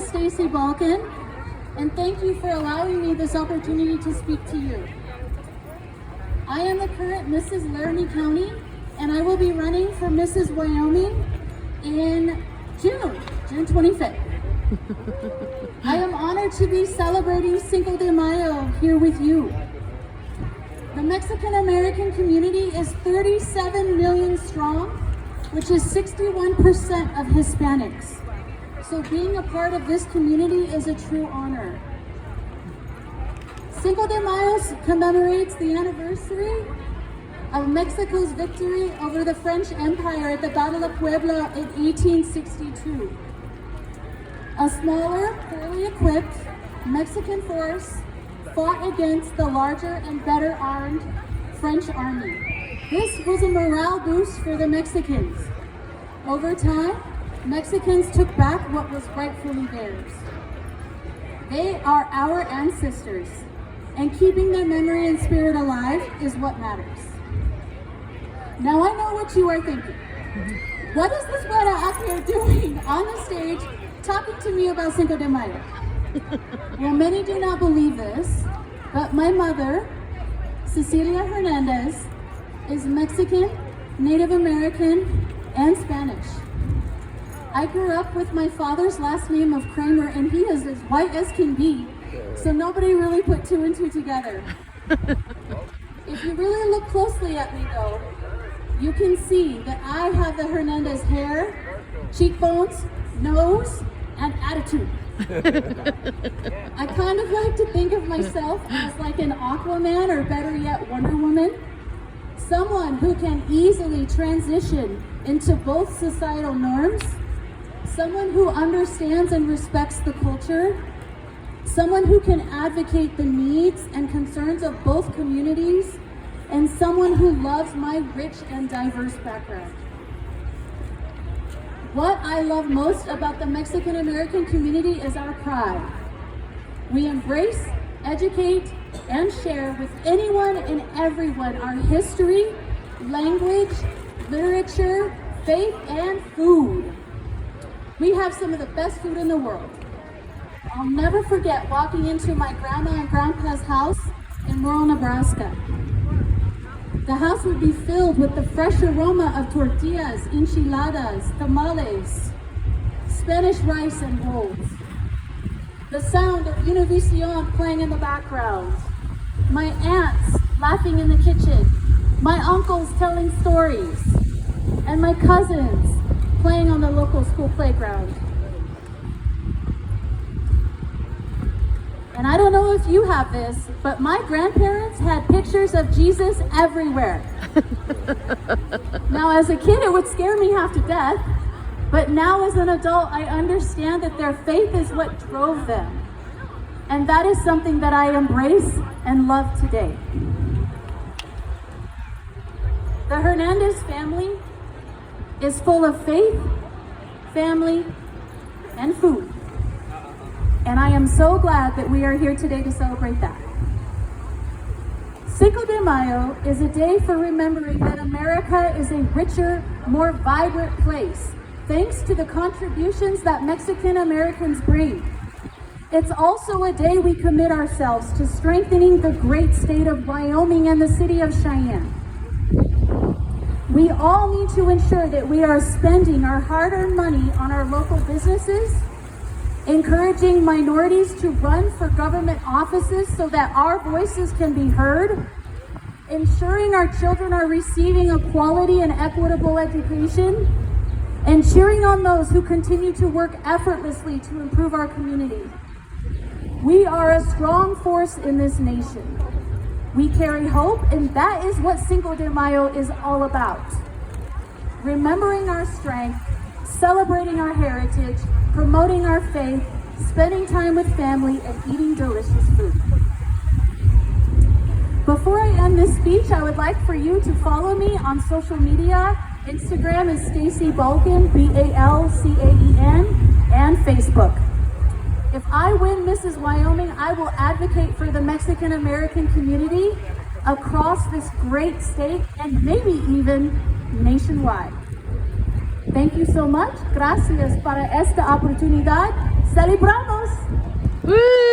Staci Balcaen, and thank you for allowing me this opportunity to speak to you. I am the current Mrs. Laramie County, and I will be running for Mrs. Wyoming in June 25th. I am honored to be celebrating Cinco de Mayo here with you. The Mexican American community is 37 million strong, which is 61% of Hispanics. So being a part of this community is a true honor. Cinco de Mayo commemorates the anniversary of Mexico's victory over the French Empire at the Battle of Puebla in 1862. A smaller, poorly equipped Mexican force fought against the larger and better armed French army. This was a morale boost for the Mexicans. Over time, Mexicans took back what was rightfully theirs. They are our ancestors, and keeping their memory and spirit alive is what matters. Now I know what you are thinking. What is this brother up here doing on the stage talking to me about Cinco de Mayo? Well, many do not believe this, but my mother, Cecilia Hernandez, is Mexican, Native American, and Spanish. I grew up with my father's last name of Kramer, and he is as white as can be, so nobody really put two and two together. If you really look closely at me though, you can see that I have the Hernandez hair, cheekbones, nose, and attitude. I kind of like to think of myself as like an Aquaman, or better yet, Wonder Woman. Someone who can easily transition into both societal norms, someone who understands and respects the culture, someone who can advocate the needs and concerns of both communities, and someone who loves my rich and diverse background. What I love most about the Mexican American community is our pride. We embrace, educate, and share with anyone and everyone our history, language, literature, faith, and food. We have some of the best food in the world. I'll never forget walking into my grandma and grandpa's house in rural Nebraska. The house would be filled with the fresh aroma of tortillas, enchiladas, tamales, Spanish rice, and rolls. The sound of Univision playing in the background. My aunts laughing in the kitchen. My uncles telling stories. And my cousins playing on the local school playground. And I don't know if you have this, but my grandparents had pictures of Jesus everywhere. Now, as a kid, it would scare me half to death, but now as an adult, I understand that their faith is what drove them. And that is something that I embrace and love today. The Hernandez family is full of faith, family, and food. And I am so glad that we are here today to celebrate that. Cinco de Mayo is a day for remembering that America is a richer, more vibrant place, thanks to the contributions that Mexican Americans bring. It's also a day we commit ourselves to strengthening the great state of Wyoming and the city of Cheyenne. We all need to ensure that we are spending our hard-earned money on our local businesses, encouraging minorities to run for government offices so that our voices can be heard, ensuring our children are receiving a quality and equitable education, and cheering on those who continue to work effortlessly to improve our community. We are a strong force in this nation. We carry hope, and that is what Cinco de Mayo is all about. Remembering our strength, celebrating our heritage, promoting our faith, spending time with family, and eating delicious food. Before I end this speech, I would like for you to follow me on social media. Instagram is Staci Balcaen, Balcaen, and Facebook. If I win Mrs. Wyoming, I will advocate for the Mexican American community across this great state and maybe even nationwide. Thank you so much. Gracias para esta oportunidad. Celebramos! Woo!